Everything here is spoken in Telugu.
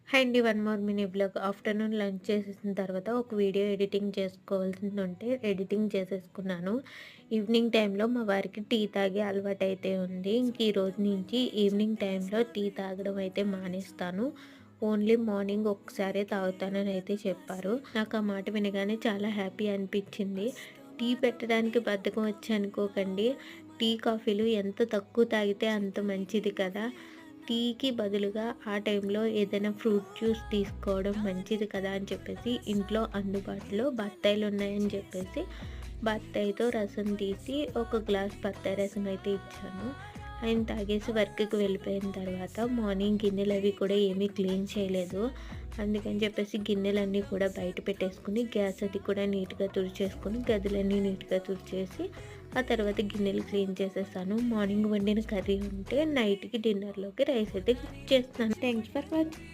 హాయ్ అండి. One more mini vlog. Afternoon lunch చేసేసిన తర్వాత ఒక వీడియో ఎడిటింగ్ చేసుకోవాల్సింది ఉంటే ఎడిటింగ్ చేసేసుకున్నాను. ఈవినింగ్ టైంలో మా వారికి టీ తాగే అలవాటైతే ఉంది. ఇంక ఈ రోజు నుంచి ఈవినింగ్ టైంలో టీ తాగడం అయితే మానేస్తాను. ఓన్లీ మార్నింగ్ ఒక్కసారే తాగుతానని అయితే చెప్పారు. నాకు ఆ మాట వినగానే చాలా హ్యాపీ అనిపించింది. టీ పెట్టడానికి బద్ధకం వచ్చి అనుకోకండి. టీ, కాఫీలు ఎంత తక్కువ తాగితే అంత మంచిది కదా! టీకి బదులుగా ఆ టైంలో ఏదైనా ఫ్రూట్ జ్యూస్ తీసుకోవడం మంచిది కదా అని చెప్పేసి ఇంట్లో అందుబాటులో బత్తాయిలు ఉన్నాయని చెప్పేసి బత్తాయితో రసం తీసి ఒక గ్లాస్ బత్తాయి రసం అయితే ఇచ్చాను. ఆయన తాగేసి వర్క్‌కి వెళ్ళిపోయిన తర్వాత మార్నింగ్ గిన్నెలు అవి కూడా ఏమీ క్లీన్ చేయలేదు. అందుకని చెప్పేసి గిన్నెలన్నీ కూడా బయట పెట్టేసుకుని గ్యాస్ అది కూడా నీట్‌గా తుడిచేసుకొని గదులన్నీ నీట్‌గా తుడిచేసి ఆ తర్వాత గిన్నెలు క్లీన్ చేసేసాను. మార్నింగ్ వండిన కర్రీ ఉంటే నైట్‌కి డిన్నర్‌లోకి రైస్ అయితే కుక్ చేస్తున్నాను. Thanks for watching.